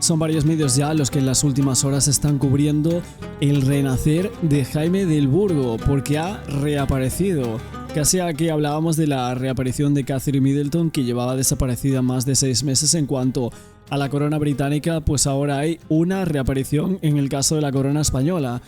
Son varios medios ya los que en las últimas horas están cubriendo el renacer de Jaime del Burgo, porque ha reaparecido. Casi aquí hablábamos de la reaparición de Catherine Middleton, que llevaba desaparecida más de 6 meses. En cuanto a la corona británica, pues ahora hay una reaparición en el caso de la corona española.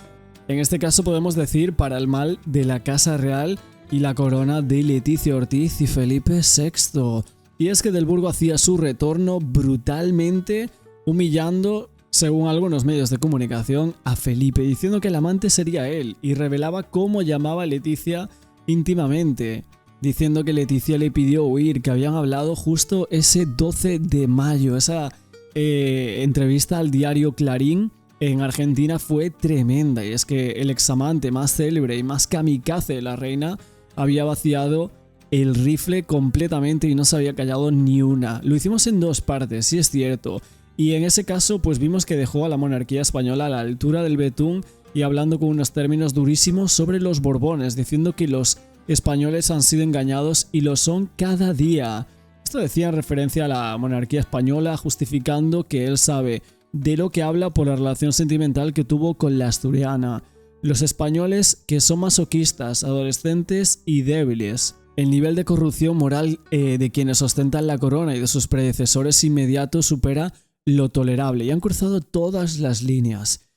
En este caso podemos decir para el mal de la Casa Real y la corona de Letizia Ortiz y Felipe VI. Y es que Del Burgo hacía su retorno brutalmente, humillando, según algunos medios de comunicación, a Felipe, diciendo que el amante sería él, y revelaba cómo llamaba a Letizia íntimamente, diciendo que Letizia le pidió huir, que habían hablado justo ese 12 de mayo. Esa entrevista al diario Clarín en Argentina fue tremenda, y es que el examante más célebre y más kamikaze de la reina había vaciado el rifle completamente y no se había callado ni una. Lo hicimos en 2 partes, sí es cierto, y en ese caso pues vimos que dejó a la monarquía española a la altura del betún y hablando con unos términos durísimos sobre los Borbones, diciendo que los españoles han sido engañados y lo son cada día. Esto decía en referencia a la monarquía española, justificando que él sabe de lo que habla por la relación sentimental que tuvo con la asturiana. Los españoles que son masoquistas, adolescentes y débiles. El nivel de corrupción moral de quienes ostentan la corona y de sus predecesores inmediatos supera lo tolerable y han cruzado todas las líneas.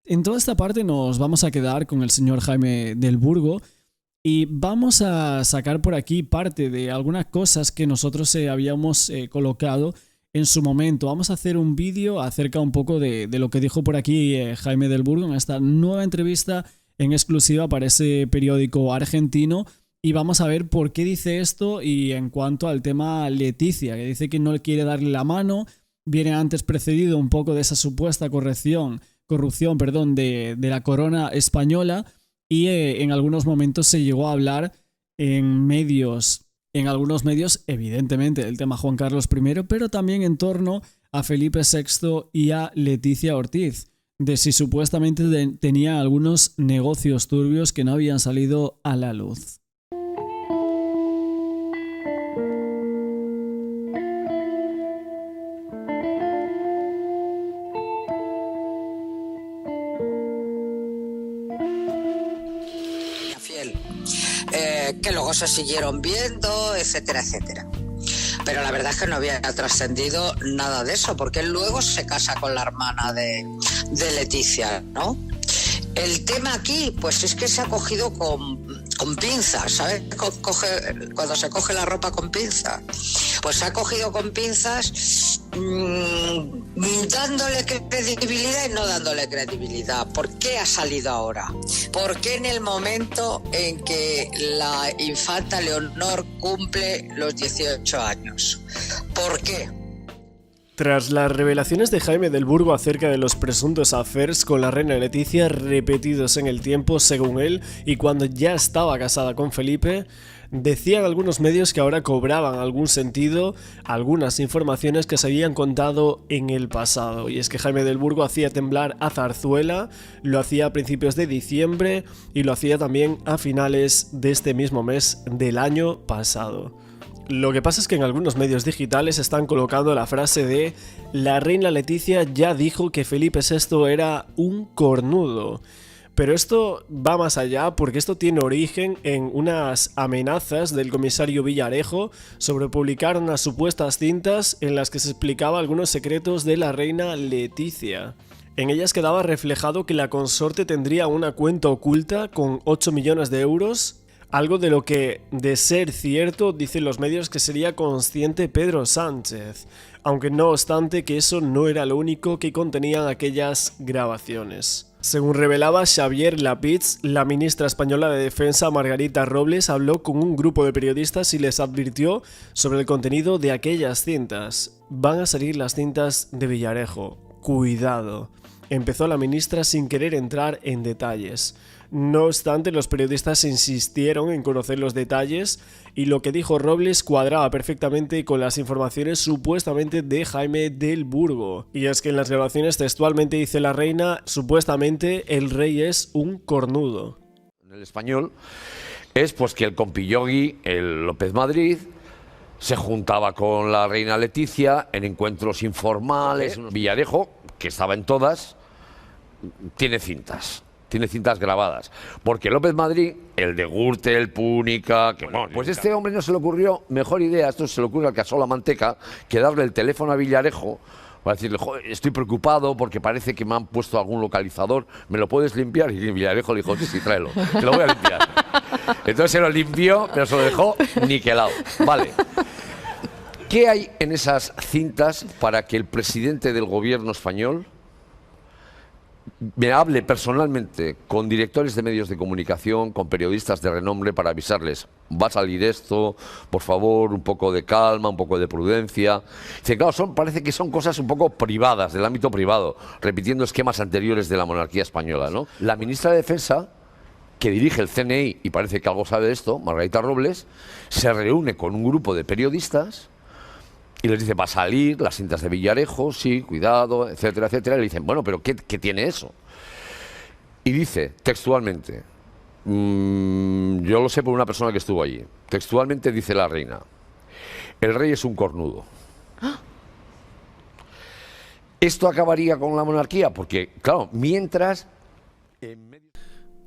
En toda esta parte nos vamos a quedar con el señor Jaime del Burgo y vamos a sacar por aquí parte de algunas cosas que nosotros habíamos colocado en su momento. Vamos a hacer un vídeo acerca un poco de lo que dijo por aquí Jaime del Burgo en esta nueva entrevista en exclusiva para ese periódico argentino. Y vamos a ver por qué dice esto y en cuanto al tema Letizia, que dice que no le quiere darle la mano. Viene antes precedido un poco de esa supuesta corrupción de la corona española y en algunos momentos se llegó a hablar en algunos medios, evidentemente, del tema Juan Carlos I, pero también en torno a Felipe VI y a Letizia Ortiz, de si supuestamente tenía algunos negocios turbios que no habían salido a la luz. Que luego se siguieron viendo, etcétera, etcétera. Pero la verdad es que no había trascendido nada de eso, porque él luego se casa con la hermana de Letizia, ¿no? El tema aquí, pues es que se ha cogido con pinzas, ¿sabes? Cuando se coge la ropa con pinzas, pues se ha cogido con pinzas, dándole credibilidad y no dándole credibilidad. ¿Por qué ha salido ahora? ¿Por qué en el momento en que la infanta Leonor cumple los 18 años? ¿Por qué? Tras las revelaciones de Jaime del Burgo acerca de los presuntos affairs con la reina Letizia repetidos en el tiempo, según él, y cuando ya estaba casada con Felipe, decían algunos medios que ahora cobraban algún sentido algunas informaciones que se habían contado en el pasado. Y es que Jaime del Burgo hacía temblar a Zarzuela, lo hacía a principios de diciembre y lo hacía también a finales de este mismo mes del año pasado. Lo que pasa es que en algunos medios digitales están colocando la frase de la reina Letizia ya dijo que Felipe VI era un cornudo. Pero esto va más allá porque esto tiene origen en unas amenazas del comisario Villarejo sobre publicar unas supuestas cintas en las que se explicaba algunos secretos de la reina Letizia. En ellas quedaba reflejado que la consorte tendría una cuenta oculta con 8 millones de euros, algo de lo que, de ser cierto, dicen los medios que sería consciente Pedro Sánchez, aunque no obstante que eso no era lo único que contenían aquellas grabaciones. Según revelaba Xavier Lapitz, la ministra española de Defensa Margarita Robles habló con un grupo de periodistas y les advirtió sobre el contenido de aquellas cintas. Van a salir las cintas de Villarejo. Cuidado. Empezó la ministra sin querer entrar en detalles. No obstante, los periodistas insistieron en conocer los detalles y lo que dijo Robles cuadraba perfectamente con las informaciones supuestamente de Jaime del Burgo. Y es que en las grabaciones textualmente dice la reina, supuestamente el rey es un cornudo. En el español es pues que el compillogui, el López Madrid, se juntaba con la reina Leticia en encuentros informales. Villarejo, que estaba en todas, tiene cintas grabadas. Porque López Madrid, el de Gürtel, Púnica, que bueno, pues este hombre no se le ocurrió mejor idea, esto se le ocurre al Casó La Manteca, que darle el teléfono a Villarejo para decirle, joder, estoy preocupado porque parece que me han puesto algún localizador, ¿me lo puedes limpiar? Y Villarejo le dijo, sí, tráelo, te lo voy a limpiar. Entonces se lo limpió, pero se lo dejó niquelado. Vale. ¿Qué hay en esas cintas para que el presidente del gobierno español me hable personalmente con directores de medios de comunicación, con periodistas de renombre para avisarles, va a salir esto, por favor, un poco de calma, un poco de prudencia? Dice, claro, parece que son cosas un poco privadas, del ámbito privado, repitiendo esquemas anteriores de la monarquía española, ¿no? La ministra de Defensa, que dirige el CNI y parece que algo sabe de esto, Margarita Robles, se reúne con un grupo de periodistas y les dice, va a salir las cintas de Villarejo, sí, cuidado, etcétera, etcétera. Y le dicen, bueno, pero ¿qué tiene eso? Y dice, textualmente, yo lo sé por una persona que estuvo allí, textualmente dice la reina, el rey es un cornudo. ¿Esto acabaría con la monarquía? Porque, claro, mientras...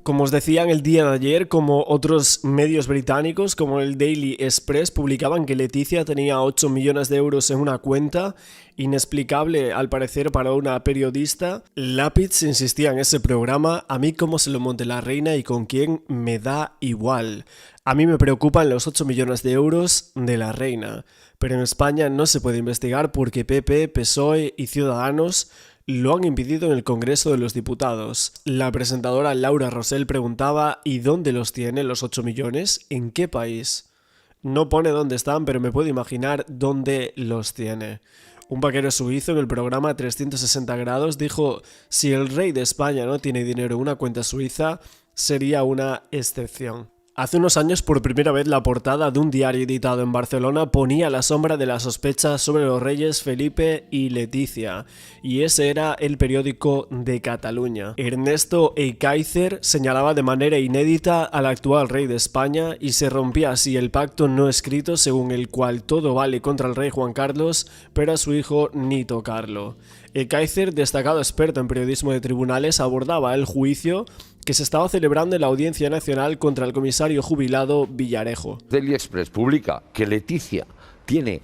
Como os decía en el día de ayer, como otros medios británicos, como el Daily Express, publicaban que Leticia tenía 8 millones de euros en una cuenta, inexplicable al parecer para una periodista. Lapidus insistía en ese programa, a mí cómo se lo monte la reina y con quién me da igual. A mí me preocupan los 8 millones de euros de la reina, pero en España no se puede investigar porque PP, PSOE y Ciudadanos lo han impedido en el Congreso de los Diputados. La presentadora Laura Rosell preguntaba ¿y dónde los tiene los 8 millones? ¿En qué país? No pone dónde están, pero me puedo imaginar dónde los tiene. Un vaquero suizo en el programa 360 grados dijo si el rey de España no tiene dinero en una cuenta suiza, sería una excepción. Hace unos años, por primera vez, la portada de un diario editado en Barcelona ponía la sombra de la sospecha sobre los reyes Felipe y Leticia, y ese era el periódico de Cataluña. Ernesto Ekaizer señalaba de manera inédita al actual rey de España y se rompía así el pacto no escrito según el cual todo vale contra el rey Juan Carlos, pero a su hijo ni tocarlo. Ekaizer, destacado experto en periodismo de tribunales, abordaba el juicio que se estaba celebrando en la Audiencia Nacional contra el comisario jubilado Villarejo. Daily Express publica que Leticia tiene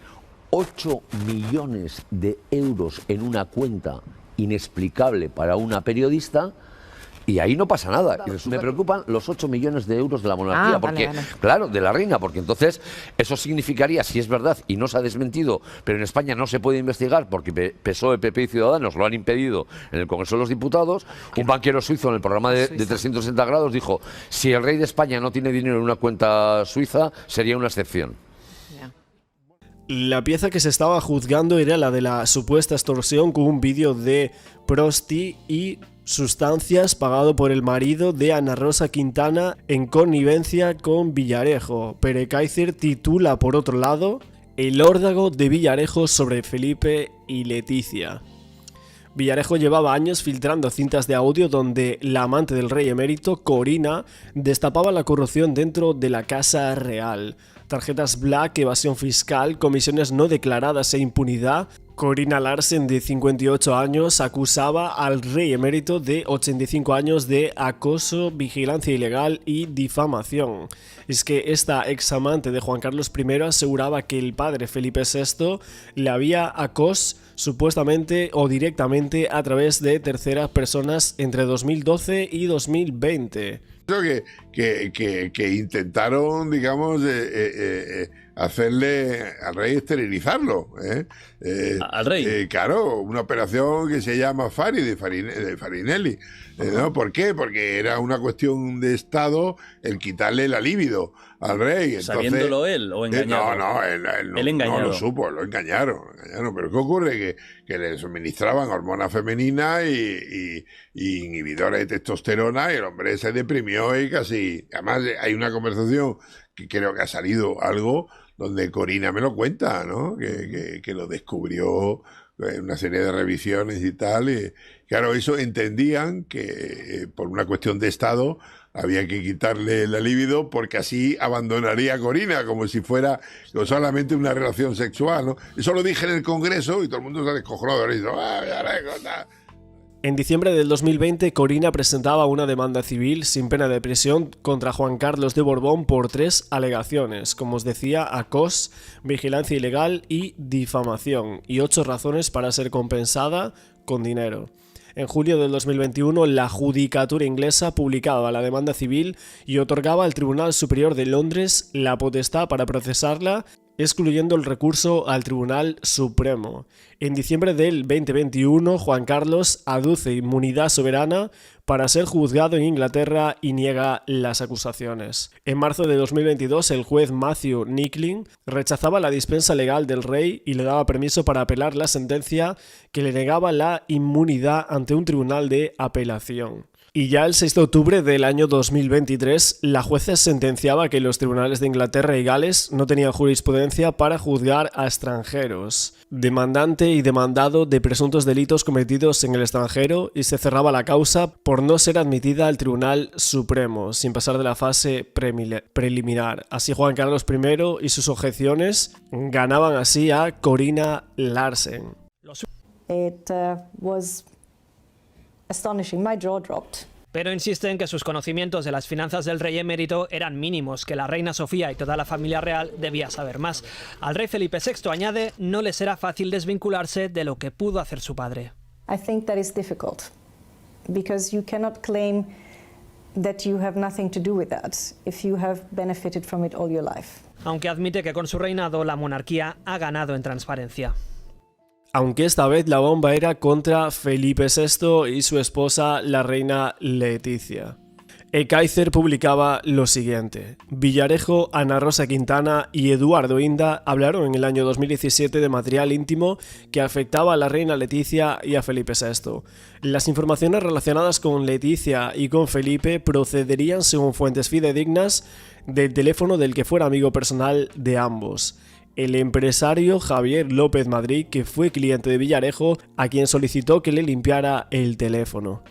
8 millones de euros en una cuenta inexplicable para una periodista y ahí no pasa nada. Y me preocupan los 8 millones de euros de la monarquía, porque, vale. Claro, de la reina, porque entonces eso significaría, si es verdad y no se ha desmentido, pero en España no se puede investigar porque PSOE, PP y Ciudadanos lo han impedido en el Congreso de los Diputados. Un banquero suizo en el programa de 360 grados dijo, si el rey de España no tiene dinero en una cuenta suiza, sería una excepción. La pieza que se estaba juzgando era la de la supuesta extorsión con un vídeo de Prosti y sustancias pagado por el marido de Ana Rosa Quintana en connivencia con Villarejo. Pero Ekaizer titula por otro lado El órdago de Villarejo sobre Felipe y Leticia. Villarejo llevaba años filtrando cintas de audio donde la amante del rey emérito, Corina, destapaba la corrupción dentro de la Casa Real. Tarjetas black, evasión fiscal, comisiones no declaradas e impunidad. Corina Larsen, de 58 años, acusaba al rey emérito de 85 años de acoso, vigilancia ilegal y difamación. Es que esta examante de Juan Carlos I aseguraba que el padre Felipe VI le había acosado supuestamente o directamente a través de terceras personas entre 2012 y 2020. Que intentaron, digamos, hacerle al rey esterilizarlo. ¿Al rey? Claro, una operación que se llama Fari, de Farinelli. ¿No? ¿Por qué? Porque era una cuestión de Estado el quitarle la libido al rey. Entonces, ¿sabiéndolo él o engañado? Él no lo supo, lo engañaron. Pero ¿qué ocurre? Que le suministraban hormonas femeninas y inhibidores de testosterona y el hombre se deprimió y casi... Además, hay una conversación que creo que ha salido algo donde Corina me lo cuenta, ¿no? Que lo descubrió en una serie de revisiones y tal. Y, claro, eso entendían que por una cuestión de Estado había que quitarle la libido porque así abandonaría a Corina, como si fuera solamente una relación sexual, ¿no? Eso lo dije en el Congreso y todo el mundo se descojonó de eso. En diciembre del 2020, Corina presentaba una demanda civil sin pena de prisión contra Juan Carlos de Borbón por 3 alegaciones, como os decía, acoso, vigilancia ilegal y difamación, y 8 razones para ser compensada con dinero. En julio del 2021, la Judicatura inglesa publicaba la demanda civil y otorgaba al Tribunal Superior de Londres la potestad para procesarla, excluyendo el recurso al Tribunal Supremo. En diciembre del 2021, Juan Carlos aduce inmunidad soberana para ser juzgado en Inglaterra y niega las acusaciones. En marzo de 2022, el juez Matthew Nickling rechazaba la dispensa legal del rey y le daba permiso para apelar la sentencia que le negaba la inmunidad ante un tribunal de apelación. Y ya el 6 de octubre del año 2023, la jueza sentenciaba que los tribunales de Inglaterra y Gales no tenían jurisprudencia para juzgar a extranjeros, demandante y demandado de presuntos delitos cometidos en el extranjero, y se cerraba la causa por no ser admitida al Tribunal Supremo, sin pasar de la fase preliminar. Así Juan Carlos I y sus objeciones ganaban así a Corina Larsen. Was astonishing. My jaw dropped. Pero insiste en que sus conocimientos de las finanzas del rey emérito eran mínimos, que la reina Sofía y toda la familia real debía saber más. Al rey Felipe VI, añade, no le será fácil desvincularse de lo que pudo hacer su padre. I think that is difficult, because you cannot claim that you have nothing to do with that if you have benefited from it all your life. Aunque admite que con su reinado la monarquía ha ganado en transparencia. Aunque esta vez la bomba era contra Felipe VI y su esposa, la reina Leticia. El Kaiser publicaba lo siguiente: Villarejo, Ana Rosa Quintana y Eduardo Inda hablaron en el año 2017 de material íntimo que afectaba a la reina Leticia y a Felipe VI. Las informaciones relacionadas con Leticia y con Felipe procederían, según fuentes fidedignas, del teléfono del que fuera amigo personal de ambos, el empresario Javier López Madrid, que fue cliente de Villarejo, a quien solicitó que le limpiara el teléfono.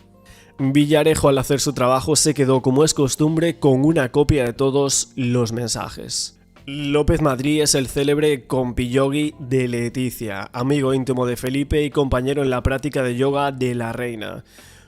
Villarejo, al hacer su trabajo, se quedó, como es costumbre, con una copia de todos los mensajes. López Madrid es el célebre compi-yogi de Leticia, amigo íntimo de Felipe y compañero en la práctica de yoga de la reina.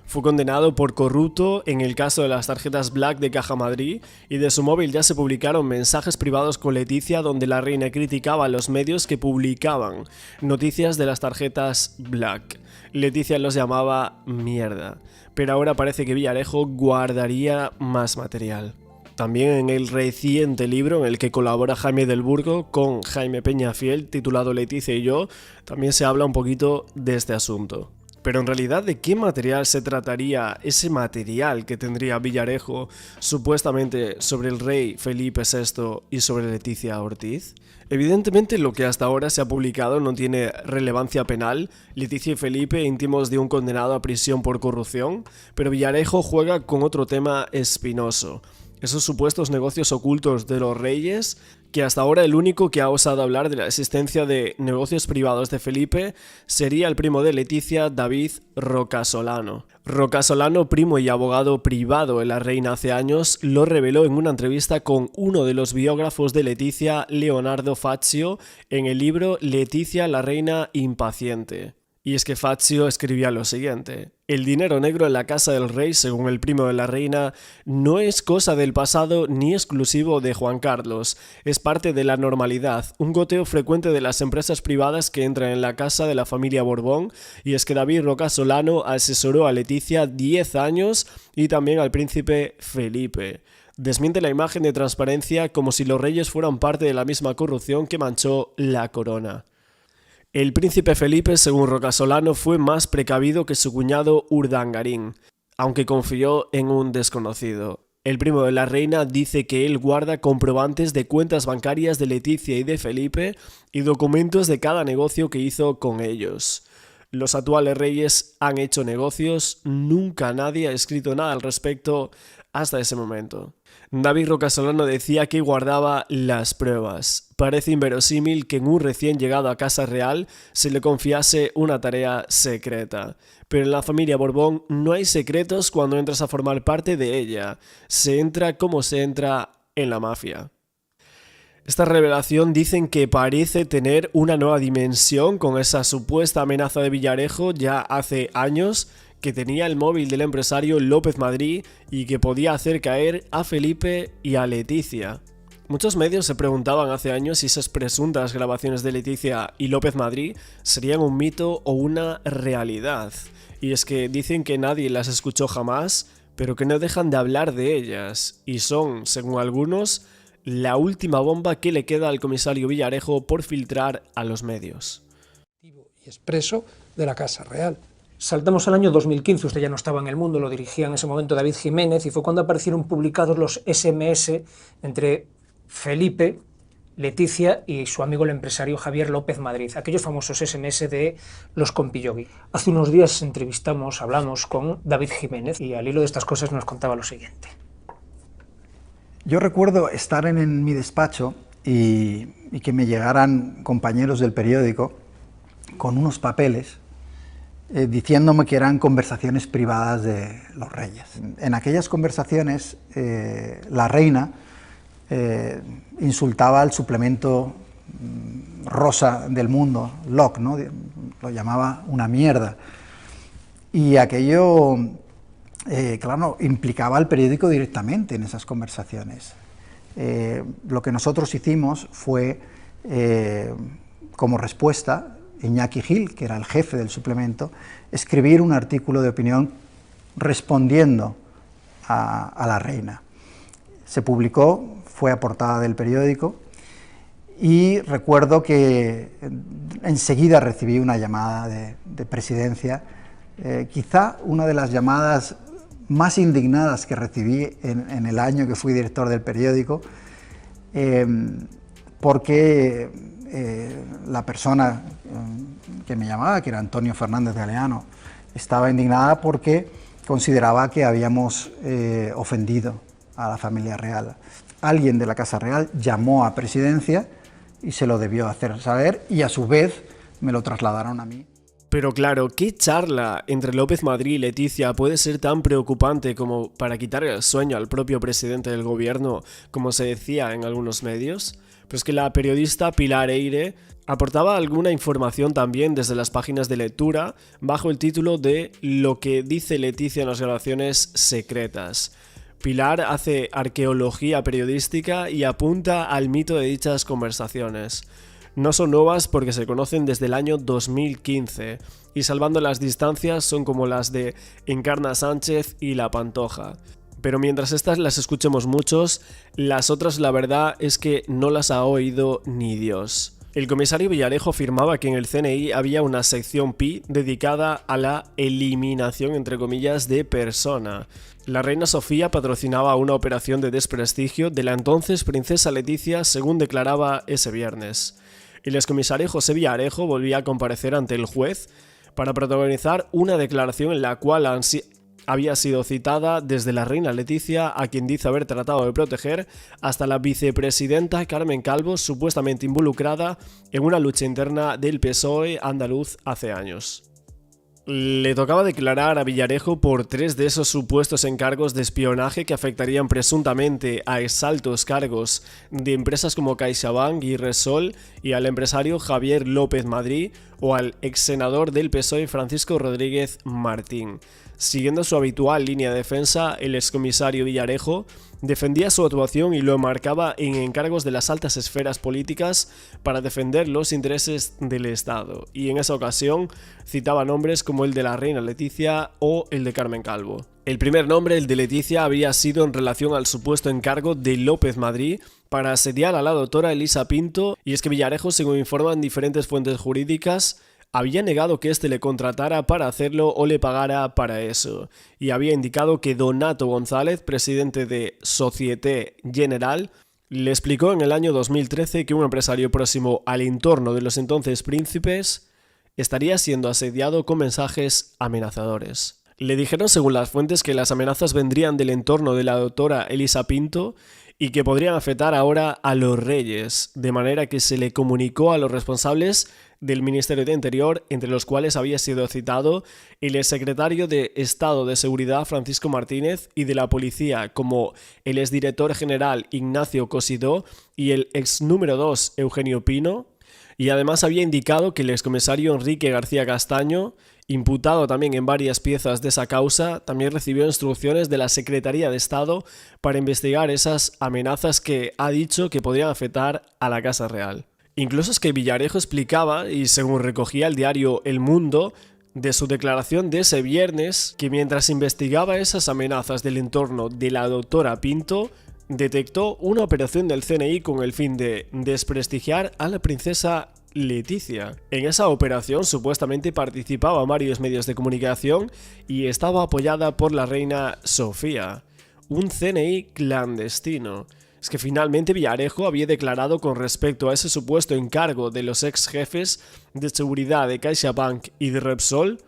Fue condenado por corrupto en el caso de las tarjetas Black de Caja Madrid, y de su móvil ya se publicaron mensajes privados con Leticia donde la reina criticaba a los medios que publicaban noticias de las tarjetas Black. Leticia los llamaba mierda, pero ahora parece que Villarejo guardaría más material. También en el reciente libro en el que colabora Jaime del Burgo con Jaime Peñafiel, titulado Leticia y yo, también se habla un poquito de este asunto. Pero en realidad, ¿de qué material se trataría ese material que tendría Villarejo supuestamente sobre el rey Felipe VI y sobre Leticia Ortiz? Evidentemente lo que hasta ahora se ha publicado no tiene relevancia penal, Leticia y Felipe íntimos de un condenado a prisión por corrupción, pero Villarejo juega con otro tema espinoso: esos supuestos negocios ocultos de los reyes, que hasta ahora el único que ha osado hablar de la existencia de negocios privados de Felipe sería el primo de Leticia, David Rocasolano. Rocasolano, primo y abogado privado de la reina hace años, lo reveló en una entrevista con uno de los biógrafos de Leticia, Leonardo Fazio, en el libro Leticia, la reina impaciente. Y es que Fazio escribía lo siguiente: el dinero negro en la casa del rey, según el primo de la reina, no es cosa del pasado ni exclusivo de Juan Carlos, es parte de la normalidad, un goteo frecuente de las empresas privadas que entran en la casa de la familia Borbón, y es que David Rocasolano asesoró a Leticia 10 años y también al príncipe Felipe. Desmiente la imagen de transparencia como si los reyes fueran parte de la misma corrupción que manchó la corona. El príncipe Felipe, según Rocasolano, fue más precavido que su cuñado Urdangarín, aunque confió en un desconocido. El primo de la reina dice que él guarda comprobantes de cuentas bancarias de Leticia y de Felipe y documentos de cada negocio que hizo con ellos. Los actuales reyes han hecho negocios, nunca nadie ha escrito nada al respecto, hasta ese momento. David Rocasolano decía que guardaba las pruebas. Parece inverosímil que en un recién llegado a Casa Real se le confiase una tarea secreta. Pero en la familia Borbón no hay secretos cuando entras a formar parte de ella. Se entra como se entra en la mafia. Esta revelación dicen que parece tener una nueva dimensión con esa supuesta amenaza de Villarejo ya hace años, que tenía el móvil del empresario López Madrí y que podía hacer caer a Felipe y a Leticia. Muchos medios se preguntaban hace años si esas presuntas grabaciones de Leticia y López Madrí serían un mito o una realidad. Y es que dicen que nadie las escuchó jamás, pero que no dejan de hablar de ellas, y son, según algunos, la última bomba que le queda al comisario Villarejo por filtrar a los medios. Y expreso de la Casa Real. Saltamos al año 2015, usted ya no estaba en el mundo, lo dirigía en ese momento David Jiménez, y fue cuando aparecieron publicados los SMS entre Felipe, Leticia y su amigo el empresario Javier López Madrid, aquellos famosos SMS de los Compillogui. Hace unos días hablamos con David Jiménez, y al hilo de estas cosas nos contaba lo siguiente. Yo recuerdo estar en mi despacho y que me llegaran compañeros del periódico con unos papeles diciéndome que eran conversaciones privadas de los reyes. En aquellas conversaciones la reina insultaba al suplemento rosa del mundo, Locke, ¿no? Lo llamaba una mierda. Y aquello, claro, implicaba al periódico directamente en esas conversaciones. Lo que nosotros hicimos fue, como respuesta, Iñaki Gil, que era el jefe del suplemento, escribir un artículo de opinión respondiendo a la reina. Se publicó, fue a portada del periódico, y recuerdo que enseguida recibí una llamada de presidencia, quizá una de las llamadas más indignadas que recibí en el año que fui director del periódico, porque la persona que me llamaba, que era Antonio Fernández Galeano, estaba indignada porque consideraba que habíamos ofendido a la familia real. Alguien de la Casa Real llamó a presidencia y se lo debió hacer saber, y a su vez me lo trasladaron a mí. Pero claro, ¿qué charla entre López Madrí y Leticia puede ser tan preocupante como para quitar el sueño al propio presidente del gobierno, como se decía en algunos medios? Pues que la periodista Pilar Eire aportaba alguna información también desde las páginas de lectura bajo el título de Lo que dice Leticia en las grabaciones secretas. Pilar hace arqueología periodística y apunta al mito de dichas conversaciones. No son nuevas porque se conocen desde el año 2015 y, salvando las distancias, son como las de Encarna Sánchez y La Pantoja. Pero mientras estas las escuchemos muchos, las otras la verdad es que no las ha oído ni Dios. El comisario Villarejo afirmaba que en el CNI había una sección Pi dedicada a la eliminación, entre comillas, de persona. La reina Sofía patrocinaba una operación de desprestigio de la entonces princesa Leticia, según declaraba ese viernes. El excomisario José Villarejo volvía a comparecer ante el juez para protagonizar una declaración en la cual había sido citada desde la reina Leticia, a quien dice haber tratado de proteger, hasta la vicepresidenta Carmen Calvo, supuestamente involucrada en una lucha interna del PSOE andaluz hace años. Le tocaba declarar a Villarejo por 3 de esos supuestos encargos de espionaje que afectarían presuntamente a exaltos cargos de empresas como CaixaBank y Repsol, y al empresario Javier López Madrí o al exsenador del PSOE Francisco Rodríguez Martín. Siguiendo su habitual línea de defensa, el excomisario Villarejo defendía su actuación y lo enmarcaba en encargos de las altas esferas políticas para defender los intereses del Estado, y en esa ocasión citaba nombres como el de la reina Leticia o el de Carmen Calvo. El primer nombre, el de Leticia, había sido en relación al supuesto encargo de López Madrí para asediar a la doctora Elisa Pinto, y es que Villarejo, según informan diferentes fuentes jurídicas, había negado que éste le contratara para hacerlo o le pagara para eso, y había indicado que Donato González, presidente de Société Générale, le explicó en el año 2013 que un empresario próximo al entorno de los entonces príncipes estaría siendo asediado con mensajes amenazadores. Le dijeron, según las fuentes, que las amenazas vendrían del entorno de la doctora Elisa Pinto y que podrían afectar ahora a los reyes, de manera que se le comunicó a los responsables del Ministerio de Interior, entre los cuales había sido citado el exsecretario de Estado de Seguridad Francisco Martínez y de la Policía, como el exdirector general Ignacio Cosidó y el ex número 2 Eugenio Pino, y además había indicado que el excomisario Enrique García Castaño, imputado también en varias piezas de esa causa, también recibió instrucciones de la Secretaría de Estado para investigar esas amenazas que ha dicho que podrían afectar a la Casa Real. Incluso es que Villarejo explicaba, y según recogía el diario El Mundo, de su declaración de ese viernes, que mientras investigaba esas amenazas del entorno de la doctora Pinto, detectó una operación del CNI con el fin de desprestigiar a la princesa Leticia. En esa operación supuestamente participaban varios medios de comunicación y estaba apoyada por la reina Sofía. Un CNI clandestino. Es que finalmente Villarejo había declarado con respecto a ese supuesto encargo de los ex jefes de seguridad de CaixaBank y de Repsol.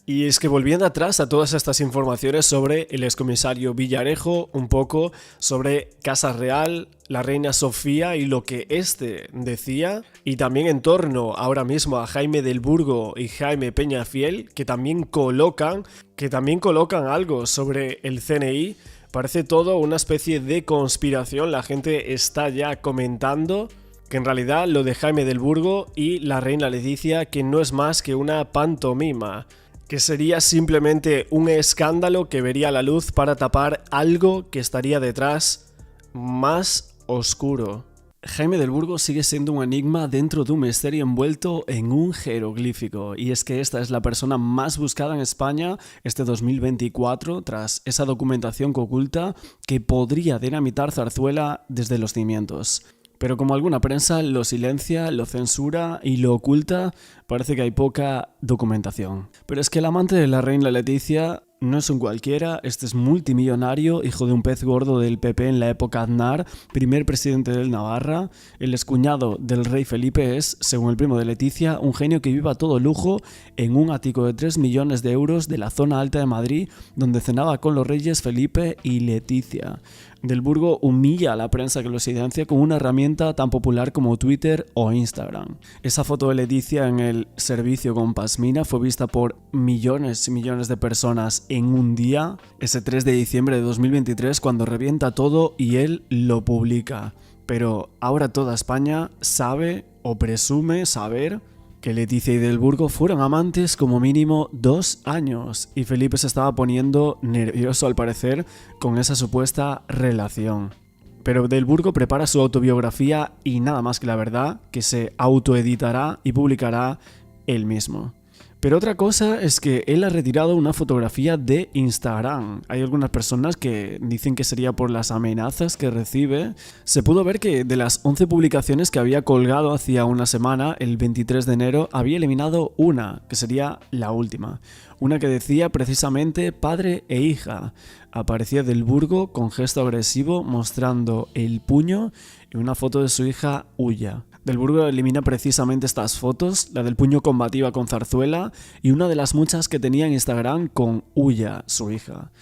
Y es que volviendo atrás a todas estas informaciones sobre el excomisario Villarejo, un poco sobre Casa Real, la reina Sofía y lo que este decía, y también en torno ahora mismo a Jaime del Burgo y Jaime Peñafiel, que también colocan algo sobre el CNI. Parece todo una especie de conspiración, la gente está ya comentando que en realidad lo de Jaime del Burgo y la reina Leticia que no es más que una pantomima, que sería simplemente un escándalo que vería la luz para tapar algo que estaría detrás más oscuro. Jaime del Burgo sigue siendo un enigma dentro de un misterio envuelto en un jeroglífico, y es que esta es la persona más buscada en España este 2024 tras esa documentación que oculta que podría dinamitar Zarzuela desde los cimientos. Pero como alguna prensa lo silencia, lo censura y lo oculta, parece que hay poca documentación. Pero es que el amante de la reina Leticia no es un cualquiera, este es multimillonario, hijo de un pez gordo del PP en la época Aznar, primer presidente del Navarra. El excuñado del rey Felipe es, según el primo de Leticia, un genio que vive a todo lujo en un ático de 3 millones de euros de la zona alta de Madrid, donde cenaba con los reyes Felipe y Leticia. Del Burgo humilla a la prensa que lo evidencia con una herramienta tan popular como Twitter o Instagram. Esa foto de Leticia en el servicio con Pasmina fue vista por millones y millones de personas en un día, ese 3 de diciembre de 2023, cuando revienta todo y él lo publica. Pero ahora toda España sabe o presume saber que Leticia y Del Burgo fueron amantes como mínimo 2 años y Felipe se estaba poniendo nervioso al parecer con esa supuesta relación. Pero Del Burgo prepara su autobiografía y nada más que la verdad, que se autoeditará y publicará él mismo. Pero otra cosa es que él ha retirado una fotografía de Instagram. Hay algunas personas que dicen que sería por las amenazas que recibe. Se pudo ver que de las 11 publicaciones que había colgado hacía una semana, el 23 de enero, había eliminado una, que sería la última. Una que decía precisamente padre e hija. Aparecía Del Burgo con gesto agresivo mostrando el puño y una foto de su hija Ulla. Del Burgo elimina precisamente estas fotos, la del puño combativa con Zarzuela y una de las muchas que tenía en Instagram con Ulla, su hija.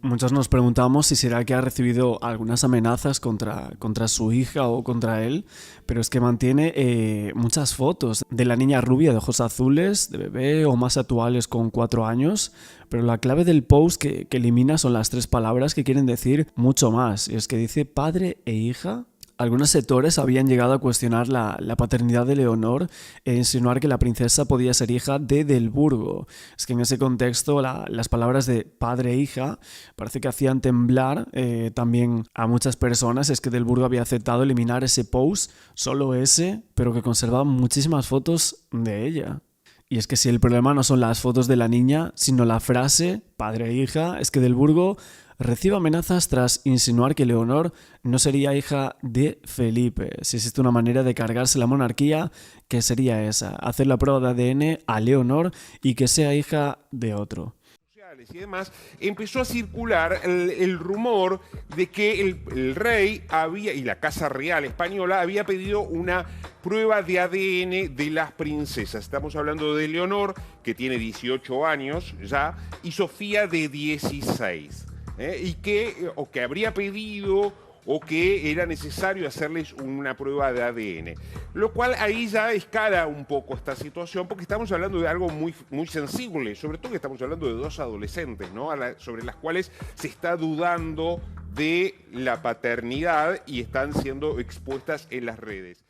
Muchos nos preguntamos si será que ha recibido algunas amenazas contra su hija o contra él, pero es que mantiene muchas fotos de la niña rubia de ojos azules, de bebé o más actuales con 4 años, pero la clave del post que elimina son las 3 palabras que quieren decir mucho más, y es que dice padre e hija. Algunos sectores habían llegado a cuestionar la paternidad de Leonor e insinuar que la princesa podía ser hija de Del Burgo. Es que en ese contexto las palabras de padre e hija parece que hacían temblar también a muchas personas. Es que Del Burgo había aceptado eliminar ese post, solo ese, pero que conservaba muchísimas fotos de ella. Y es que si el problema no son las fotos de la niña, sino la frase padre e hija, es que Del Burgo recibe amenazas tras insinuar que Leonor no sería hija de Felipe. Si existe una manera de cargarse la monarquía, que sería esa, hacer la prueba de ADN a Leonor y que sea hija de otro. y demás, empezó a circular el rumor de que el rey había, y la Casa Real Española, había pedido una prueba de ADN de las princesas. Estamos hablando de Leonor, que tiene 18 años ya, y Sofía de 16. Y que habría pedido o que era necesario hacerles una prueba de ADN. Lo cual ahí ya escala un poco esta situación, porque estamos hablando de algo muy, muy sensible, sobre todo que estamos hablando de dos adolescentes, ¿no? Sobre las cuales se está dudando de la paternidad y están siendo expuestas en las redes.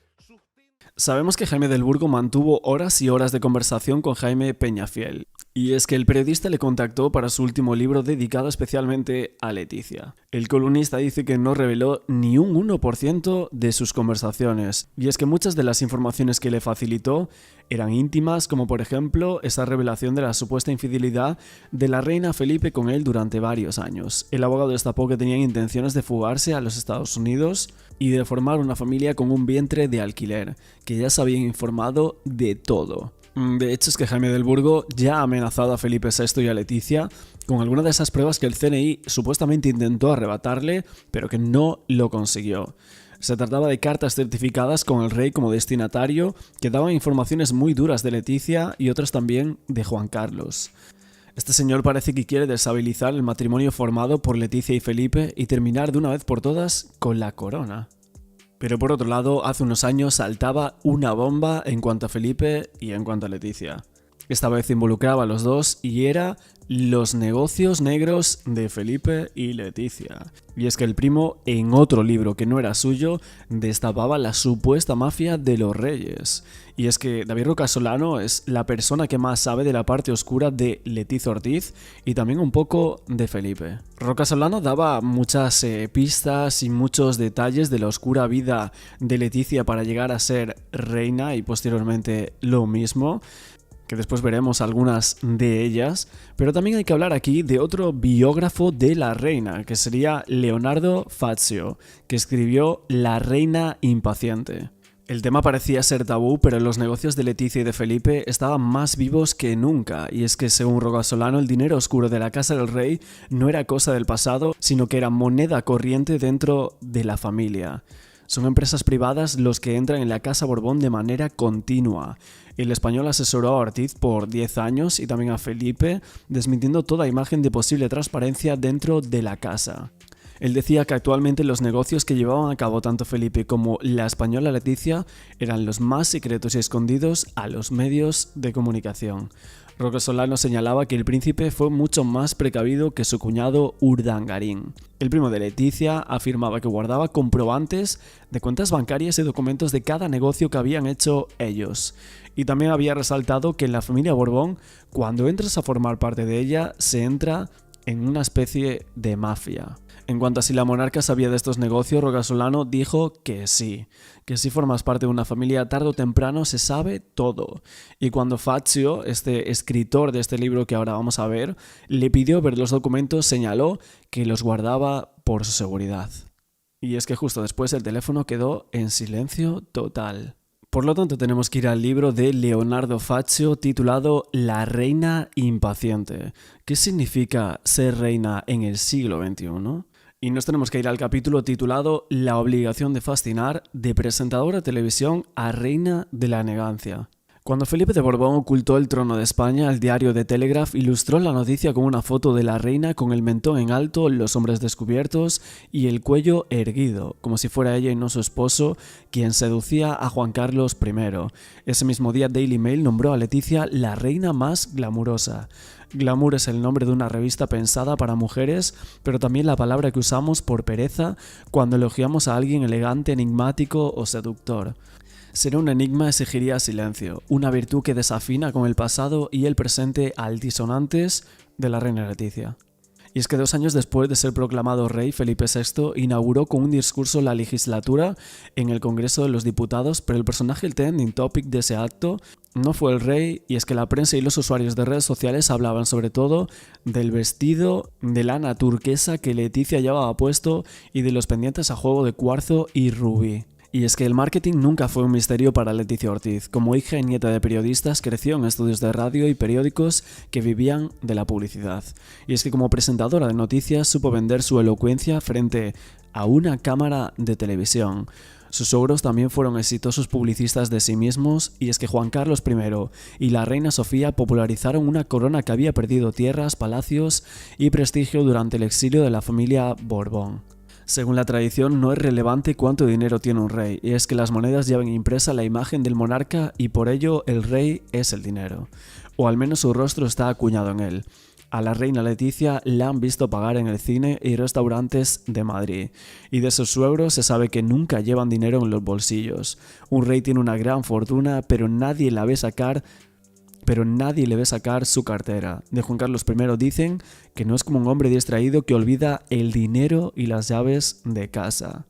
Sabemos que Jaime del Burgo mantuvo horas y horas de conversación con Jaime Peñafiel, y es que el periodista le contactó para su último libro dedicado especialmente a Leticia. El columnista dice que no reveló ni un 1% de sus conversaciones, y es que muchas de las informaciones que le facilitó eran íntimas, como por ejemplo esa revelación de la supuesta infidelidad de la reina Felipe con él durante varios años. El abogado destapó que tenían intenciones de fugarse a los Estados Unidos y de formar una familia con un vientre de alquiler, que ya se habían informado de todo. De hecho, es que Jaime del Burgo ya ha amenazado a Felipe VI y a Leticia con alguna de esas pruebas que el CNI supuestamente intentó arrebatarle, pero que no lo consiguió. Se trataba de cartas certificadas con el rey como destinatario que daban informaciones muy duras de Leticia y otras también de Juan Carlos. Este señor parece que quiere deshabilitar el matrimonio formado por Leticia y Felipe y terminar de una vez por todas con la corona. Pero por otro lado, hace unos años saltaba una bomba en cuanto a Felipe y en cuanto a Leticia. Esta vez involucraba a los dos y era los negocios negros de Felipe y Leticia. Y es que el primo, en otro libro que no era suyo, destapaba la supuesta mafia de los reyes. Y es que David Roca Solano es la persona que más sabe de la parte oscura de Leticia Ortiz y también un poco de Felipe. Roca Solano daba muchas pistas y muchos detalles de la oscura vida de Leticia para llegar a ser reina y posteriormente lo mismo, que después veremos algunas de ellas, pero también hay que hablar aquí de otro biógrafo de la reina, que sería Leonardo Fazio, que escribió La reina impaciente. El tema parecía ser tabú, pero los negocios de Leticia y de Felipe estaban más vivos que nunca, y es que según Roca Solano, el dinero oscuro de la casa del rey no era cosa del pasado, sino que era moneda corriente dentro de la familia. Son empresas privadas los que entran en la Casa Borbón de manera continua. El español asesoró a Ortiz por 10 años y también a Felipe, desmintiendo toda imagen de posible transparencia dentro de la casa. Él decía que actualmente los negocios que llevaban a cabo tanto Felipe como la española Leticia eran los más secretos y escondidos a los medios de comunicación. Roca Solano señalaba que el príncipe fue mucho más precavido que su cuñado Urdangarín. El primo de Leticia afirmaba que guardaba comprobantes de cuentas bancarias y documentos de cada negocio que habían hecho ellos. Y también había resaltado que en la familia Borbón, cuando entras a formar parte de ella, se entra en una especie de mafia. En cuanto a si la monarca sabía de estos negocios, Roca Solano dijo que si formas parte de una familia, tarde o temprano se sabe todo. Y cuando Fazio, este escritor de este libro que ahora vamos a ver, le pidió ver los documentos, señaló que los guardaba por su seguridad. Y es que justo después el teléfono quedó en silencio total. Por lo tanto, tenemos que ir al libro de Leonardo Fazio titulado La reina impaciente. ¿Qué significa ser reina en el siglo XXI? Y nos tenemos que ir al capítulo titulado La obligación de fascinar, de presentadora de televisión a reina de la negancia. Cuando Felipe de Borbón ocultó el trono de España, el diario The Telegraph ilustró la noticia con una foto de la reina con el mentón en alto, los hombros descubiertos y el cuello erguido, como si fuera ella y no su esposo quien seducía a Juan Carlos I. Ese mismo día Daily Mail nombró a Leticia la reina más glamurosa. Glamour es el nombre de una revista pensada para mujeres, pero también la palabra que usamos por pereza cuando elogiamos a alguien elegante, enigmático o seductor. Ser un enigma exigiría silencio, una virtud que desafina con el pasado y el presente altisonantes de la reina Leticia. Y es que 2 años después de ser proclamado rey, Felipe VI inauguró con un discurso la legislatura en el Congreso de los Diputados, pero el personaje, el trending topic de ese acto, no fue el rey, y es que la prensa y los usuarios de redes sociales hablaban sobre todo del vestido de lana turquesa que Leticia llevaba puesto y de los pendientes a juego de cuarzo y rubí. Y es que el marketing nunca fue un misterio para Leticia Ortiz. Como hija y nieta de periodistas, creció en estudios de radio y periódicos que vivían de la publicidad. Y es que como presentadora de noticias supo vender su elocuencia frente a una cámara de televisión. Sus suegros también fueron exitosos publicistas de sí mismos, y es que Juan Carlos I y la reina Sofía popularizaron una corona que había perdido tierras, palacios y prestigio durante el exilio de la familia Borbón. Según la tradición, no es relevante cuánto dinero tiene un rey, y es que las monedas llevan impresa la imagen del monarca y por ello el rey es el dinero, o al menos su rostro está acuñado en él. A la reina Leticia la han visto pagar en el cine y restaurantes de Madrid, y de sus suegros se sabe que nunca llevan dinero en los bolsillos. Un rey tiene una gran fortuna, pero nadie le ve sacar su cartera. De Juan Carlos I dicen que no es como un hombre distraído que olvida el dinero y las llaves de casa.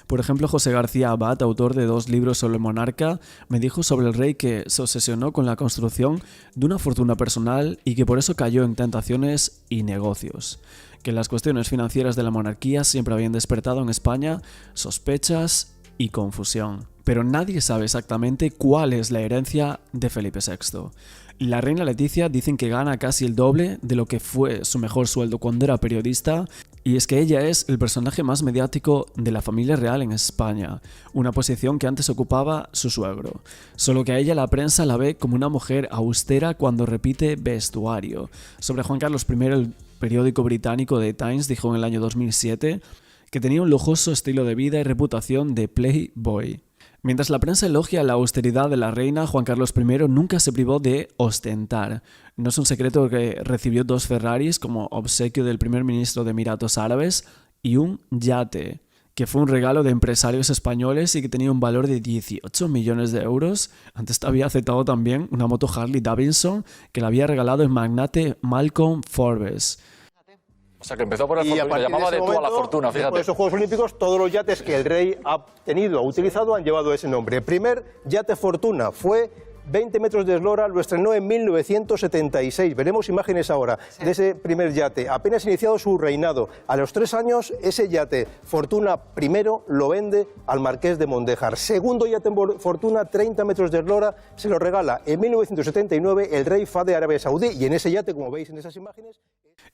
Por ejemplo, José García Abad, autor de 2 libros sobre el monarca, me dijo sobre el rey que se obsesionó con la construcción de una fortuna personal y que por eso cayó en tentaciones y negocios. Que las cuestiones financieras de la monarquía siempre habían despertado en España sospechas y confusión. Pero nadie sabe exactamente cuál es la herencia de Felipe VI. La reina Leticia dicen que gana casi el doble de lo que fue su mejor sueldo cuando era periodista, y es que ella es el personaje más mediático de la familia real en España, una posición que antes ocupaba su suegro. Solo que a ella la prensa la ve como una mujer austera cuando repite vestuario. Sobre Juan Carlos I, el periódico británico The Times dijo en el año 2007 que tenía un lujoso estilo de vida y reputación de playboy. Mientras la prensa elogia la austeridad de la reina, Juan Carlos I nunca se privó de ostentar. No es un secreto que recibió 2 Ferraris como obsequio del primer ministro de Emiratos Árabes y un yate, que fue un regalo de empresarios españoles y que tenía un valor de 18 millones de euros. Antes había aceptado también una moto Harley Davidson que le había regalado el magnate Malcolm Forbes. O sea, que empezó por el fortuna, llamaba de tú a la fortuna, fíjate. Por esos Juegos Olímpicos, todos los yates que el rey ha utilizado, han llevado ese nombre. El primer yate Fortuna fue 20 metros de eslora, lo estrenó en 1976. Veremos imágenes ahora de ese primer yate. Apenas iniciado su reinado. A los 3 años, ese yate Fortuna I lo vende al marqués de Mondéjar. Segundo yate Fortuna, 30 metros de eslora, se lo regala en 1979 el rey Fahd de Arabia Saudí. Y en ese yate, como veis en esas imágenes...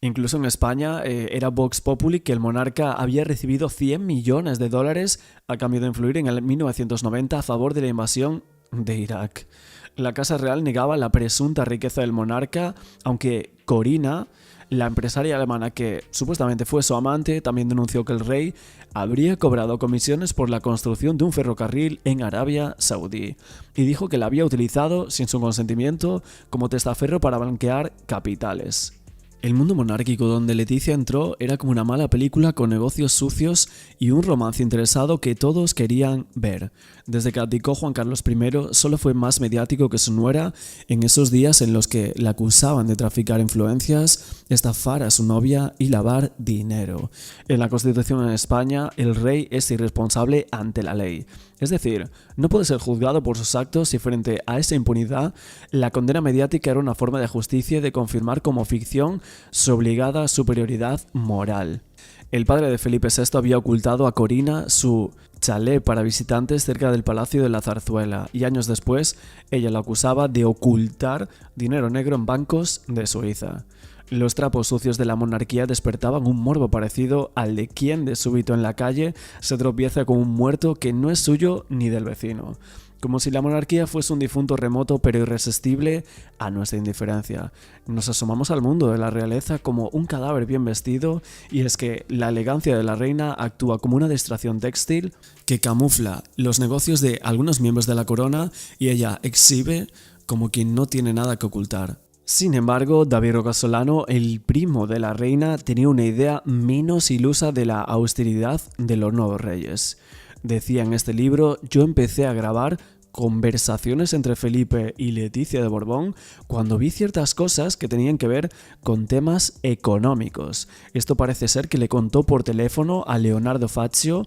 Incluso en España era Vox Populi que el monarca había recibido 100 millones de dólares a cambio de influir en el 1990 a favor de la invasión de Irak. La Casa Real negaba la presunta riqueza del monarca, aunque Corina, la empresaria alemana que supuestamente fue su amante, también denunció que el rey habría cobrado comisiones por la construcción de un ferrocarril en Arabia Saudí y dijo que la había utilizado sin su consentimiento como testaferro para blanquear capitales. El mundo monárquico donde Leticia entró era como una mala película con negocios sucios y un romance interesado que todos querían ver. Desde que abdicó Juan Carlos I, solo fue más mediático que su nuera en esos días en los que la acusaban de traficar influencias, estafar a su novia y lavar dinero. En la Constitución en España, el rey es irresponsable ante la ley. Es decir, no puede ser juzgado por sus actos y frente a esa impunidad, la condena mediática era una forma de justicia y de confirmar como ficción su obligada superioridad moral. El padre de Felipe VI había ocultado a Corina su chalet para visitantes cerca del Palacio de la Zarzuela y años después ella la acusaba de ocultar dinero negro en bancos de Suiza. Los trapos sucios de la monarquía despertaban un morbo parecido al de quien de súbito en la calle se tropieza con un muerto que no es suyo ni del vecino. Como si la monarquía fuese un difunto remoto pero irresistible a nuestra indiferencia. Nos asomamos al mundo de la realeza como un cadáver bien vestido, y es que la elegancia de la reina actúa como una distracción textil que camufla los negocios de algunos miembros de la corona y ella exhibe como quien no tiene nada que ocultar. Sin embargo, David Rocasolano, el primo de la reina, tenía una idea menos ilusa de la austeridad de los nuevos reyes. Decía en este libro: yo empecé a grabar conversaciones entre Felipe y Leticia de Borbón cuando vi ciertas cosas que tenían que ver con temas económicos. Esto parece ser que le contó por teléfono a Leonardo Faccio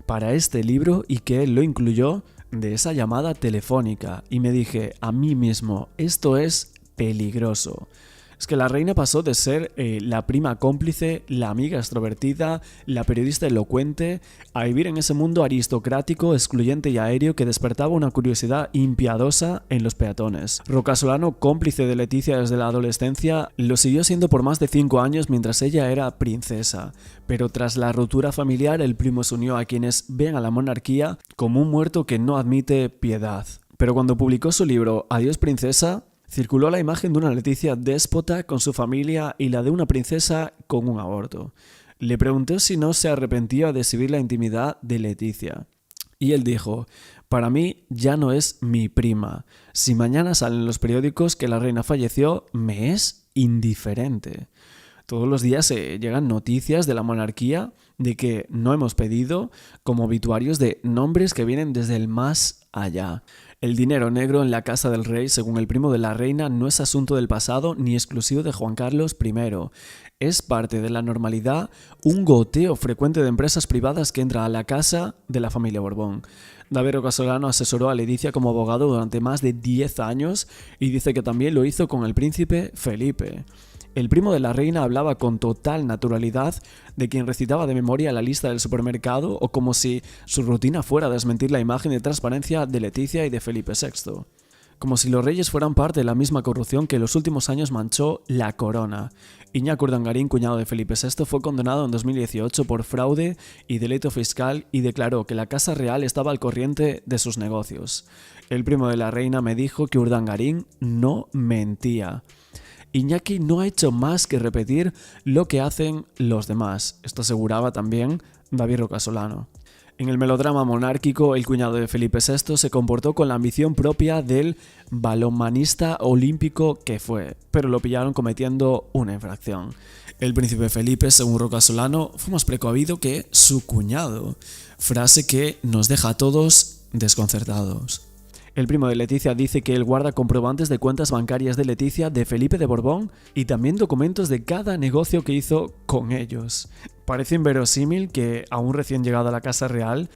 para este libro y que él lo incluyó de esa llamada telefónica. Y me dije a mí mismo, esto es peligroso. Es que la reina pasó de ser la prima cómplice, la amiga extrovertida, la periodista elocuente, a vivir en ese mundo aristocrático, excluyente y aéreo que despertaba una curiosidad impiadosa en los peatones. Rocasolano, cómplice de Leticia desde la adolescencia, lo siguió siendo por más de 5 años mientras ella era princesa. Pero tras la ruptura familiar, el primo se unió a quienes ven a la monarquía como un muerto que no admite piedad. Pero cuando publicó su libro Adiós princesa, circuló la imagen de una Leticia déspota con su familia y la de una princesa con un aborto. Le pregunté si no se arrepentía de exhibir la intimidad de Leticia. Y él dijo: para mí ya no es mi prima. Si mañana salen los periódicos que la reina falleció, me es indiferente. Todos los días llegan noticias de la monarquía de que no hemos pedido, como obituarios de nombres que vienen desde el más allá. El dinero negro en la casa del rey, según el primo de la reina, no es asunto del pasado ni exclusivo de Juan Carlos I. Es parte de la normalidad, un goteo frecuente de empresas privadas que entra a la casa de la familia Borbón. David Rocasolano asesoró a Leticia como abogado durante más de 10 años y dice que también lo hizo con el príncipe Felipe. El primo de la reina hablaba con total naturalidad de quien recitaba de memoria la lista del supermercado o como si su rutina fuera desmentir la imagen de transparencia de Leticia y de Felipe VI. Como si los reyes fueran parte de la misma corrupción que en los últimos años manchó la corona. Iñaki Urdangarín, cuñado de Felipe VI, fue condenado en 2018 por fraude y delito fiscal y declaró que la Casa Real estaba al corriente de sus negocios. El primo de la reina me dijo que Urdangarín no mentía. Iñaki no ha hecho más que repetir lo que hacen los demás. Esto aseguraba también David Rocasolano. En el melodrama monárquico, el cuñado de Felipe VI se comportó con la ambición propia del balonmanista olímpico que fue, pero lo pillaron cometiendo una infracción. El príncipe Felipe, según Rocasolano, fue más precavido que su cuñado, frase que nos deja a todos desconcertados. El primo de Leticia dice que él guarda comprobantes de cuentas bancarias de Leticia, de Felipe de Borbón y también documentos de cada negocio que hizo con ellos. Parece inverosímil que a un recién llegado a la Casa Real,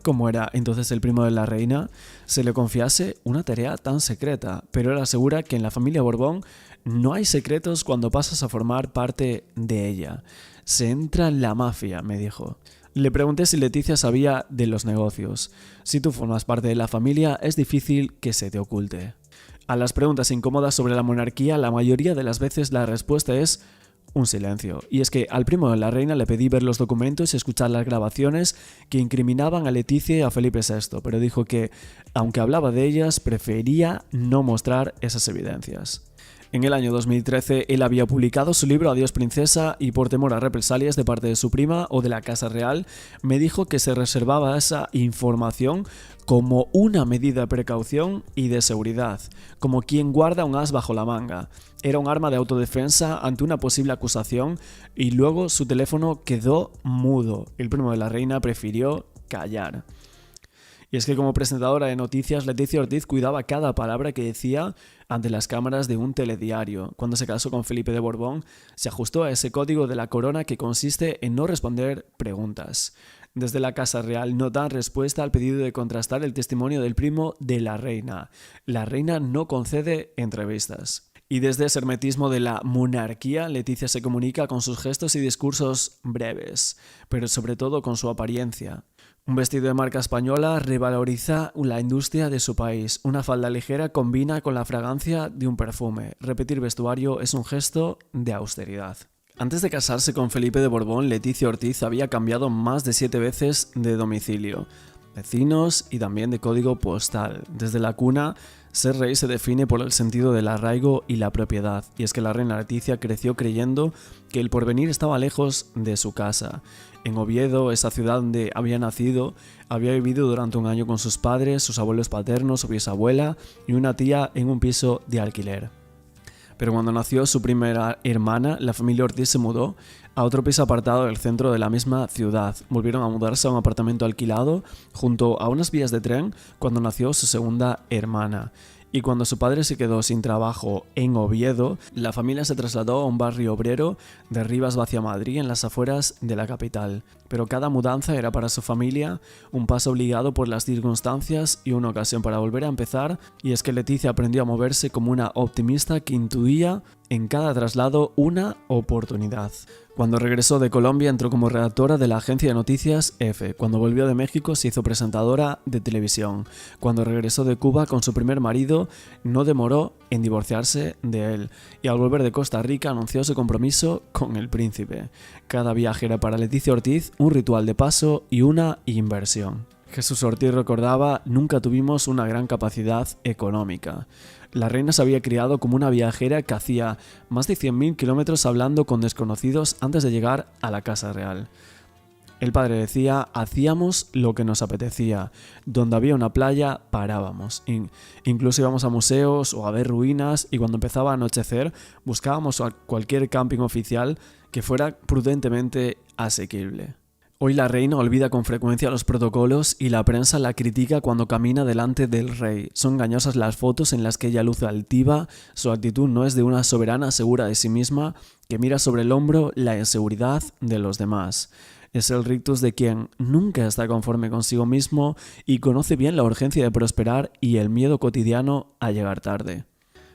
como era entonces el primo de la reina, se le confiase una tarea tan secreta, pero él asegura que en la familia Borbón no hay secretos cuando pasas a formar parte de ella. Se entra en la mafia, me dijo. Le pregunté si Leticia sabía de los negocios. Si tú formas parte de la familia, es difícil que se te oculte. A las preguntas incómodas sobre la monarquía, la mayoría de las veces la respuesta es un silencio. Y es que al primo de la reina le pedí ver los documentos y escuchar las grabaciones que incriminaban a Leticia y a Felipe VI, pero dijo que, aunque hablaba de ellas, prefería no mostrar esas evidencias. En el año 2013, él había publicado su libro Adiós princesa y por temor a represalias de parte de su prima o de la Casa Real, me dijo que se reservaba esa información como una medida de precaución y de seguridad, como quien guarda un as bajo la manga. Era un arma de autodefensa ante una posible acusación y luego su teléfono quedó mudo. El primo de la reina prefirió callar. Y es que como presentadora de noticias, Leticia Ortiz cuidaba cada palabra que decía ante las cámaras de un telediario. Cuando se casó con Felipe de Borbón, se ajustó a ese código de la corona que consiste en no responder preguntas. Desde la Casa Real no dan respuesta al pedido de contrastar el testimonio del primo de la reina. La reina no concede entrevistas. Y desde ese hermetismo de la monarquía, Leticia se comunica con sus gestos y discursos breves, pero sobre todo con su apariencia. Un vestido de marca española revaloriza la industria de su país. Una falda ligera combina con la fragancia de un perfume. Repetir vestuario es un gesto de austeridad. Antes de casarse con Felipe de Borbón, Leticia Ortiz había cambiado más de 7 veces de domicilio, vecinos y también de código postal. Desde la cuna, ser rey se define por el sentido del arraigo y la propiedad, y es que la reina Leticia creció creyendo que el porvenir estaba lejos de su casa. En Oviedo, esa ciudad donde había nacido, había vivido durante un año con sus padres, sus abuelos paternos, su bisabuela y una tía en un piso de alquiler. Pero cuando nació su primera hermana, la familia Ortiz se mudó a otro piso apartado del centro de la misma ciudad. Volvieron a mudarse a un apartamento alquilado junto a unas vías de tren cuando nació su segunda hermana. Y cuando su padre se quedó sin trabajo en Oviedo, la familia se trasladó a un barrio obrero de Rivas-Vaciamadrid, en las afueras de la capital. Pero cada mudanza era para su familia un paso obligado por las circunstancias y una ocasión para volver a empezar, y es que Leticia aprendió a moverse como una optimista que intuía en cada traslado una oportunidad. Cuando regresó de Colombia entró como redactora de la agencia de noticias EFE. Cuando volvió de México se hizo presentadora de televisión. Cuando regresó de Cuba con su primer marido no demoró en divorciarse de él. Y al volver de Costa Rica anunció su compromiso con el príncipe. Cada viaje era para Leticia Ortiz un ritual de paso y una inversión. Jesús Ortiz recordaba: nunca tuvimos una gran capacidad económica. La reina se había criado como una viajera que hacía más de 100.000 kilómetros hablando con desconocidos antes de llegar a la Casa Real. El padre decía: hacíamos lo que nos apetecía. Donde había una playa, parábamos. Incluso íbamos a museos o a ver ruinas, y cuando empezaba a anochecer buscábamos a cualquier camping oficial que fuera prudentemente asequible. Hoy la reina olvida con frecuencia los protocolos y la prensa la critica cuando camina delante del rey. Son engañosas las fotos en las que ella luce altiva. Su actitud no es de una soberana segura de sí misma que mira sobre el hombro la inseguridad de los demás. Es el rictus de quien nunca está conforme consigo mismo y conoce bien la urgencia de prosperar y el miedo cotidiano a llegar tarde.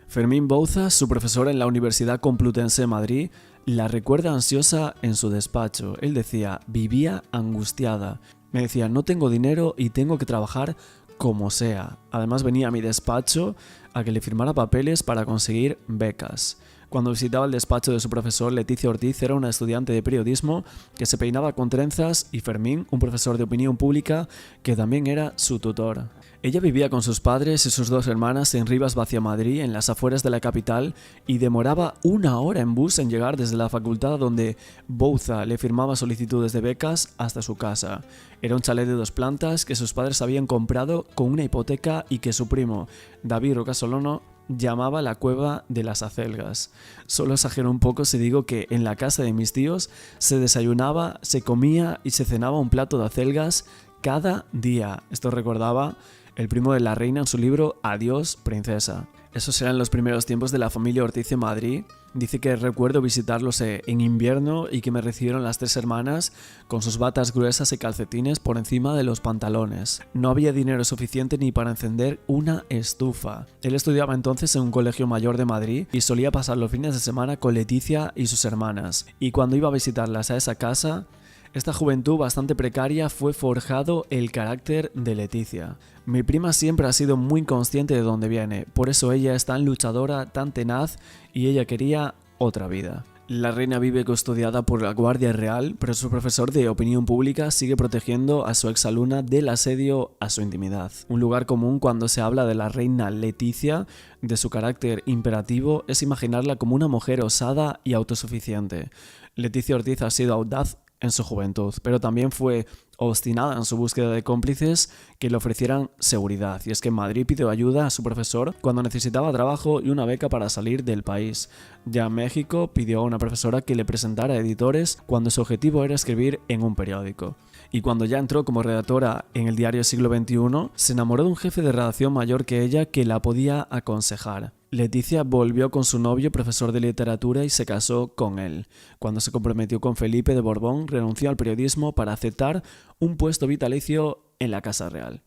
Fermín Bouzas, su profesor en la Universidad Complutense de Madrid, la recuerda ansiosa en su despacho. Él decía: vivía angustiada. Me decía: no tengo dinero y tengo que trabajar como sea. Además venía a mi despacho a que le firmara papeles para conseguir becas. Cuando visitaba el despacho de su profesor, Leticia Ortiz era una estudiante de periodismo que se peinaba con trenzas, y Fermín, un profesor de opinión pública que también era su tutor. Ella vivía con sus padres y sus dos hermanas en Rivas-Vaciamadrid, en las afueras de la capital, y demoraba 1 hora en bus en llegar desde la facultad donde Bouzas le firmaba solicitudes de becas hasta su casa. Era un chalet de 2 plantas que sus padres habían comprado con una hipoteca y que su primo, David Rocasolono, llamaba la cueva de las acelgas. Solo exagero un poco si digo que en la casa de mis tíos se desayunaba, se comía y se cenaba un plato de acelgas cada día. Esto recordaba el primo de la reina en su libro Adiós, princesa. Esos eran los primeros tiempos de la familia Ortiz en Madrid. Dice que recuerdo visitarlos en invierno y que me recibieron las 3 hermanas con sus batas gruesas y calcetines por encima de los pantalones. No había dinero suficiente ni para encender una estufa. Él estudiaba entonces en un colegio mayor de Madrid y solía pasar los fines de semana con Leticia y sus hermanas. Y cuando iba a visitarlas a esa casa, esta juventud bastante precaria, fue forjado el carácter de Leticia. Mi prima siempre ha sido muy consciente de dónde viene, por eso ella es tan luchadora, tan tenaz, y ella quería otra vida. La reina vive custodiada por la Guardia Real, pero su profesor de opinión pública sigue protegiendo a su exalumna del asedio a su intimidad. Un lugar común cuando se habla de la reina Leticia, de su carácter imperativo, es imaginarla como una mujer osada y autosuficiente. Leticia Ortiz ha sido audaz en su juventud, pero también fue obstinada en su búsqueda de cómplices que le ofrecieran seguridad. Y es que en Madrid pidió ayuda a su profesor cuando necesitaba trabajo y una beca para salir del país. Ya en México pidió a una profesora que le presentara editores cuando su objetivo era escribir en un periódico. Y cuando ya entró como redactora en el diario Siglo XXI, se enamoró de un jefe de redacción mayor que ella que la podía aconsejar. Leticia volvió con su novio, profesor de literatura, y se casó con él. Cuando se comprometió con Felipe de Borbón, renunció al periodismo para aceptar un puesto vitalicio en la Casa Real.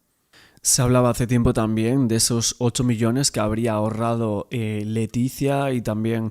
Se hablaba hace tiempo también de esos 8 millones que habría ahorrado Leticia, y también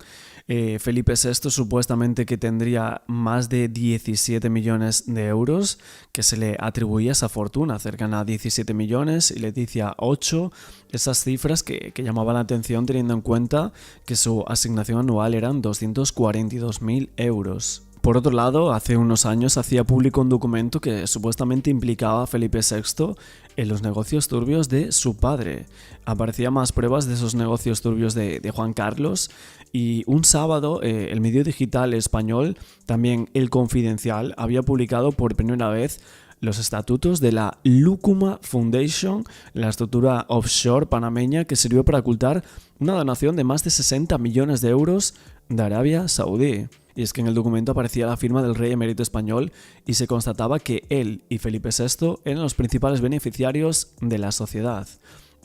Felipe VI supuestamente que tendría más de 17 millones de euros, que se le atribuía esa fortuna, cercana a 17 millones, y Leticia 8, esas cifras que llamaban la atención teniendo en cuenta que su asignación anual eran 242.000 euros. Por otro lado, hace unos años hacía público un documento que supuestamente implicaba a Felipe VI en los negocios turbios de su padre. Aparecían más pruebas de esos negocios turbios de Juan Carlos, y un sábado el medio digital español, también El Confidencial, había publicado por primera vez los estatutos de la Lúcuma Foundation, la estructura offshore panameña que sirvió para ocultar una donación de más de 60 millones de euros de Arabia Saudí. Y es que en el documento aparecía la firma del rey emérito español y se constataba que él y Felipe VI eran los principales beneficiarios de la sociedad.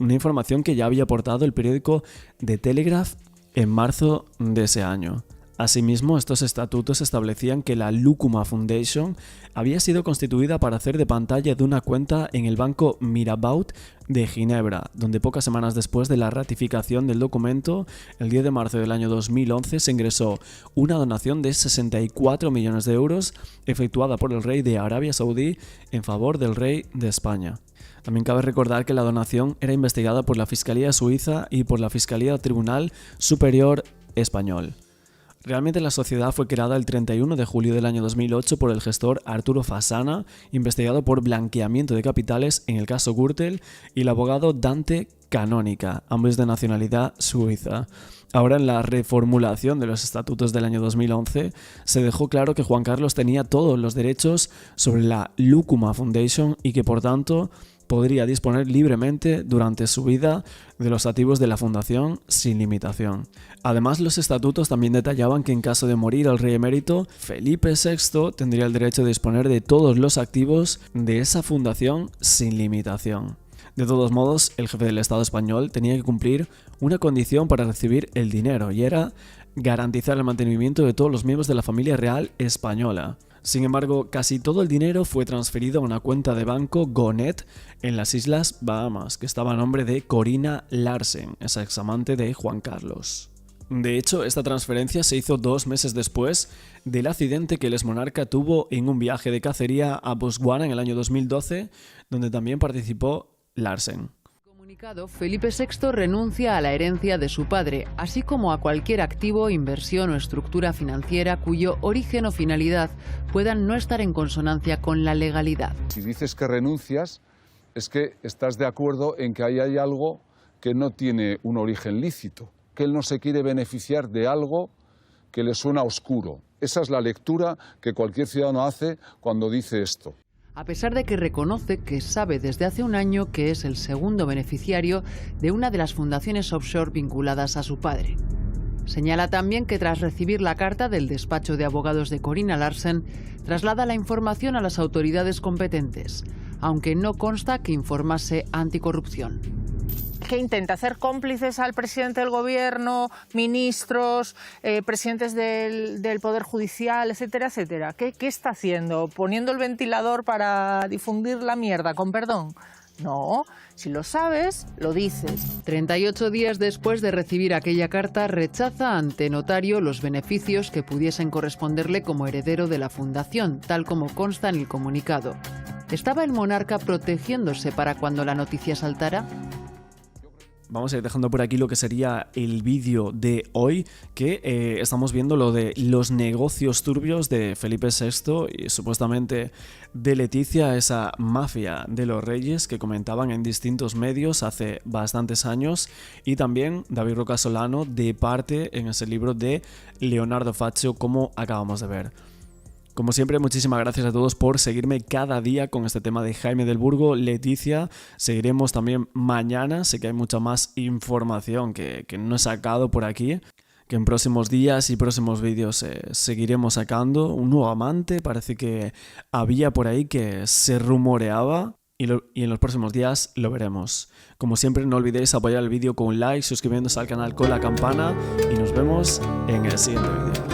Una información que ya había aportado el periódico The Telegraph en marzo de ese año. Asimismo, estos estatutos establecían que la Lucuma Foundation había sido constituida para hacer de pantalla de una cuenta en el Banco Mirabaud de Ginebra, donde pocas semanas después de la ratificación del documento, el 10 de marzo del año 2011, se ingresó una donación de 64 millones de euros efectuada por el rey de Arabia Saudí en favor del rey de España. También cabe recordar que la donación era investigada por la Fiscalía Suiza y por la Fiscalía Tribunal Superior Español. Realmente la sociedad fue creada el 31 de julio del año 2008 por el gestor Arturo Fasana, investigado por blanqueamiento de capitales en el caso Gürtel, y el abogado Dante Canónica, ambos de nacionalidad suiza. Ahora, en la reformulación de los estatutos del año 2011, se dejó claro que Juan Carlos tenía todos los derechos sobre la Lucuma Foundation y que, por tanto, podría disponer libremente durante su vida de los activos de la fundación sin limitación. Además, los estatutos también detallaban que en caso de morir el rey emérito, Felipe VI tendría el derecho de disponer de todos los activos de esa fundación sin limitación. De todos modos, el jefe del Estado español tenía que cumplir una condición para recibir el dinero, y era garantizar el mantenimiento de todos los miembros de la familia real española. Sin embargo, casi todo el dinero fue transferido a una cuenta de banco Gonet en las Islas Bahamas, que estaba a nombre de Corina Larsen, esa examante de Juan Carlos. De hecho, esta transferencia se hizo 2 meses después del accidente que el exmonarca tuvo en un viaje de cacería a Botswana en el año 2012, donde también participó Larsen. Felipe VI renuncia a la herencia de su padre, así como a cualquier activo, inversión o estructura financiera cuyo origen o finalidad puedan no estar en consonancia con la legalidad. Si dices que renuncias, es que estás de acuerdo en que ahí hay algo que no tiene un origen lícito, que él no se quiere beneficiar de algo que le suena oscuro. Esa es la lectura que cualquier ciudadano hace cuando dice esto. A pesar de que reconoce que sabe desde hace un año que es el segundo beneficiario de una de las fundaciones offshore vinculadas a su padre. Señala también que tras recibir la carta del despacho de abogados de Corina Larsen, traslada la información a las autoridades competentes, aunque no consta que informase anticorrupción. ¿Qué intenta? ¿Hacer cómplices al presidente del gobierno, ministros, presidentes del Poder Judicial, etcétera, etcétera? ¿Qué está haciendo? ¿Poniendo el ventilador para difundir la mierda, con perdón? No, si lo sabes, lo dices. 38 días después de recibir aquella carta, rechaza ante notario los beneficios que pudiesen corresponderle como heredero de la fundación, tal como consta en el comunicado. ¿Estaba el monarca protegiéndose para cuando la noticia saltara? Vamos a ir dejando por aquí lo que sería el vídeo de hoy, que estamos viendo lo de los negocios turbios de Felipe VI y supuestamente de Leticia, esa mafia de los reyes que comentaban en distintos medios hace bastantes años, y también David Roca Solano de parte en ese libro de Leonardo Faccio, como acabamos de ver. Como siempre, muchísimas gracias a todos por seguirme cada día con este tema de Jaime del Burgo, Leticia. Seguiremos también mañana, sé que hay mucha más información que no he sacado por aquí, que en próximos días y próximos vídeos seguiremos sacando. Un nuevo amante, parece que había por ahí, que se rumoreaba, y en los próximos días lo veremos. Como siempre, no olvidéis apoyar el vídeo con un like, suscribiéndose al canal con la campana, y nos vemos en el siguiente vídeo.